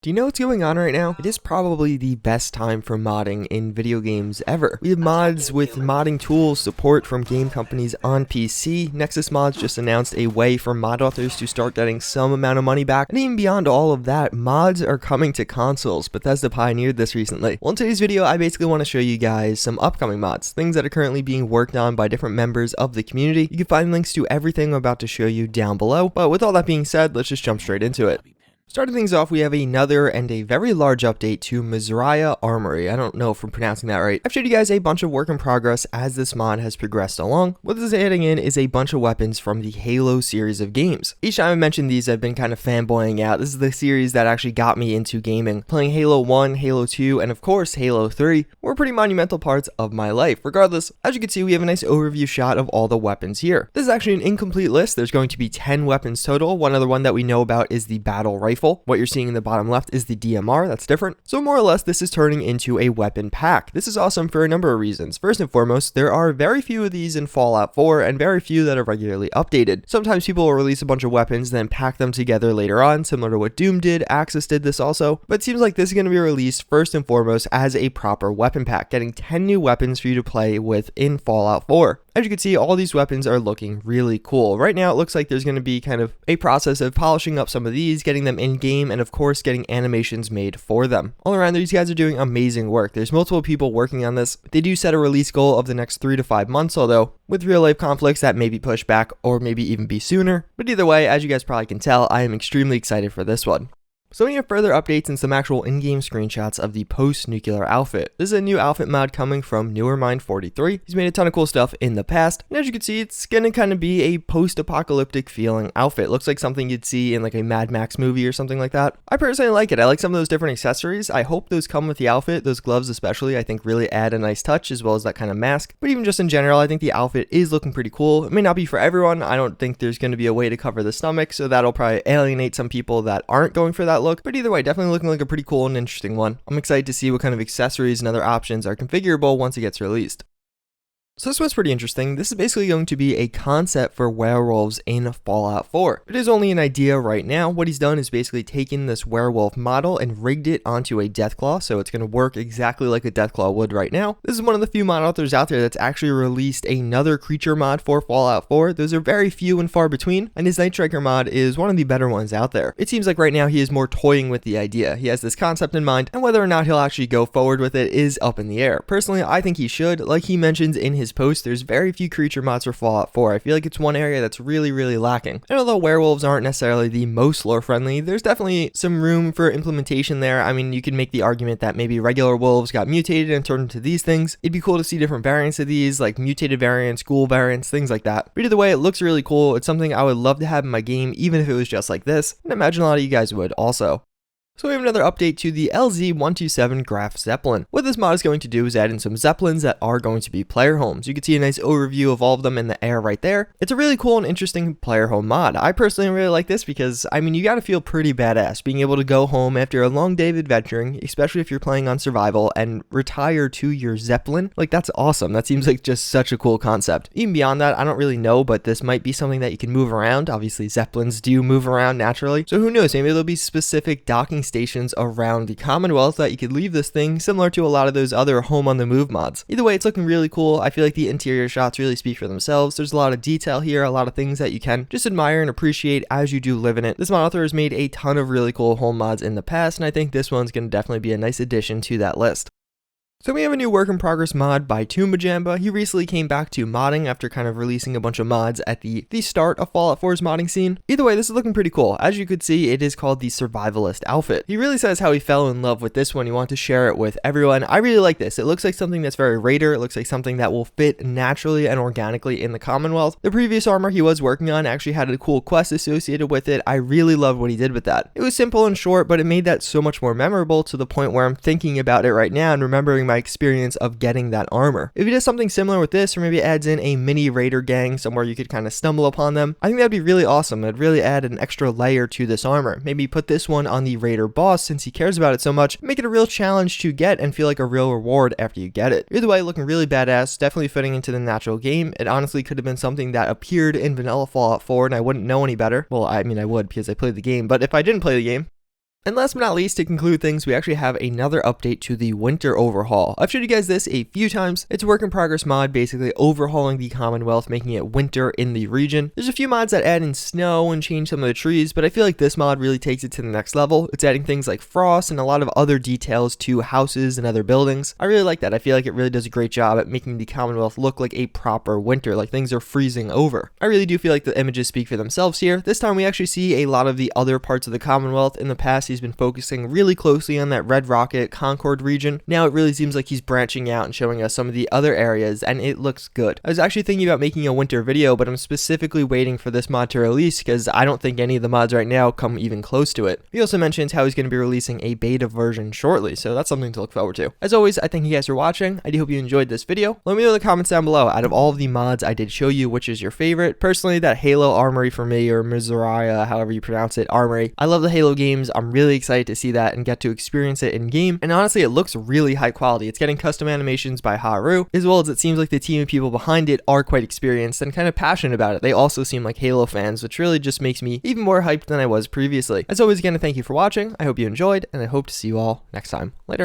Do you know what's going on right now? It is probably the best time for modding in video games ever. We have mods with modding tools, support from game companies on PC. Nexus Mods just announced a way for mod authors to start getting some amount of money back. And even beyond all of that, mods are coming to consoles. Bethesda pioneered this recently. Well, in today's video, I basically want to show you guys some upcoming mods, things that are currently being worked on by different members of the community. You can find links to everything I'm about to show you down below. But with all that being said, let's just jump straight into it. Starting things off, we have another and a very large update to Misriah Armory. I don't know if I'm pronouncing that right. I've showed you guys a bunch of work in progress as this mod has progressed along. What this is adding in is a bunch of weapons from the Halo series of games. Each time I mention these, I've been kind of fanboying out. This is the series that actually got me into gaming. Playing Halo 1, Halo 2, and of course Halo 3 were pretty monumental parts of my life. Regardless, as you can see, we have a nice overview shot of all the weapons here. This is actually an incomplete list. There's going to be 10 weapons total. One other one that we know about is the battle rifle. What you're seeing in the bottom left is the DMR, that's different. So more or less, this is turning into a weapon pack. This is awesome for a number of reasons. First and foremost, there are very few of these in Fallout 4 and very few that are regularly updated. Sometimes people will release a bunch of weapons, then pack them together later on, similar to what Doom did. Axis did this also, but it seems like this is going to be released first and foremost as a proper weapon pack, getting 10 new weapons for you to play with in Fallout 4. As you can see, all these weapons are looking really cool. Right now, it looks like there's going to be kind of a process of polishing up some of these, getting them in-game, and of course, getting animations made for them. All around, these guys are doing amazing work. There's multiple people working on this. They do set a release goal of the next 3 to 5 months, although with real-life conflicts, that may be pushed back or maybe even be sooner. But either way, as you guys probably can tell, I am extremely excited for this one. So we have further updates and some actual in-game screenshots of the post-nuclear outfit. This is a new outfit mod coming from Newermind43. He's made a ton of cool stuff in the past, and as you can see, it's gonna kind of be a post-apocalyptic feeling outfit. Looks like something you'd see in like a Mad Max movie or something like that. I personally like it. I like some of those different accessories. I hope those come with the outfit. Those gloves especially, I think really add a nice touch, as well as that kind of mask. But even just in general, I think the outfit is looking pretty cool. It may not be for everyone. I don't think there's going to be a way to cover the stomach, so that'll probably alienate some people that aren't going for that look, but either way, definitely looking like a pretty cool and interesting one. I'm excited to see what kind of accessories and other options are configurable once it gets released. So this one's pretty interesting. This is basically going to be a concept for werewolves in Fallout 4. It is only an idea right now. What he's done is basically taken this werewolf model and rigged it onto a Deathclaw, so it's going to work exactly like a Deathclaw would right now. This is one of the few mod authors out there that's actually released another creature mod for Fallout 4. Those are very few and far between, and his Night Striker mod is one of the better ones out there. It seems like right now he is more toying with the idea. He has this concept in mind, and whether or not he'll actually go forward with it is up in the air. Personally, I think he should. Like he mentions in his post, there's very few creature mods for Fallout 4. I feel like it's one area that's really lacking. And although werewolves aren't necessarily the most lore friendly, there's definitely some room for implementation there. I mean, you can make the argument that maybe regular wolves got mutated and turned into these things. It'd be cool to see different variants of these, like mutated variants, ghoul variants, things like that. But either way, it looks really cool. It's something I would love to have in my game, even if it was just like this. And I imagine a lot of you guys would also. So we have another update to the LZ127 Graf Zeppelin. What this mod is going to do is add in some Zeppelins that are going to be player homes. You can see a nice overview of all of them in the air right there. It's a really cool and interesting player home mod. I personally really like this because, I mean, you gotta feel pretty badass being able to go home after a long day of adventuring, especially if you're playing on survival, and retire to your Zeppelin. Like, that's awesome. That seems like just such a cool concept. Even beyond that, I don't really know, but this might be something that you can move around. Obviously, Zeppelins do move around naturally. So who knows, maybe there'll be specific docking stations around the Commonwealth that you could leave this thing, similar to a lot of those other home on the move mods. Either way, it's looking really cool. I feel like the interior shots really speak for themselves. There's a lot of detail here, a lot of things that you can just admire and appreciate as you do live in it. This mod author has made a ton of really cool home mods in the past, and I think this one's going to definitely be a nice addition to that list. So we have a new work in progress mod by Tombajamba. He recently came back to modding after kind of releasing a bunch of mods at the start of Fallout 4's modding scene. Either way, this is looking pretty cool. As you could see, it is called the Survivalist Outfit. He really says how he fell in love with this one. He wanted to share it with everyone. I really like this. It looks like something that's very Raider. It looks like something that will fit naturally and organically in the Commonwealth. The previous armor he was working on actually had a cool quest associated with it. I really loved what he did with that. It was simple and short, but it made that so much more memorable to the point where I'm thinking about it right now and remembering my experience of getting that armor. If he does something similar with this, or maybe adds in a mini raider gang somewhere you could kind of stumble upon them, I think that'd be really awesome. It'd really add an extra layer to this armor. Maybe put this one on the raider boss since he cares about it so much, make it a real challenge to get and feel like a real reward after you get it. Either way, looking really badass, definitely fitting into the natural game. It honestly could have been something that appeared in vanilla Fallout 4 and I wouldn't know any better. Well, I mean I would because I played the game, but if I didn't play the game, And last but not least, to conclude things, we actually have another update to the winter overhaul. I've showed you guys this a few times. It's a work in progress mod, basically overhauling the Commonwealth, making it winter in the region. There's a few mods that add in snow and change some of the trees, but I feel like this mod really takes it to the next level. It's adding things like frost and a lot of other details to houses and other buildings. I really like that. I feel like it really does a great job at making the Commonwealth look like a proper winter, like things are freezing over. I really do feel like the images speak for themselves here. This time we actually see a lot of the other parts of the Commonwealth. In the past, he's been focusing really closely on that Red Rocket Concord region. Now it really seems like he's branching out and showing us some of the other areas, and it looks good. I was actually thinking about making a winter video, but I'm specifically waiting for this mod to release because I don't think any of the mods right now come even close to it. He also mentions how he's going to be releasing a beta version shortly, so that's something to look forward to. As always, I thank you guys for watching. I do hope you enjoyed this video. Let me know in the comments down below, out of all of the mods I did show you, which is your favorite. Personally, that Halo Armory for me, or Misriah, however you pronounce it, Armory. I love the Halo games. I'm really excited to see that and get to experience it in game, and honestly it looks really high quality. It's getting custom animations by Haru, as well as it seems like the team of people behind it are quite experienced and kind of passionate about it. They also seem like Halo fans, which really just makes me even more hyped than I was previously. As always, again, thank you for watching. I hope you enjoyed, and I hope to see you all next time. Later.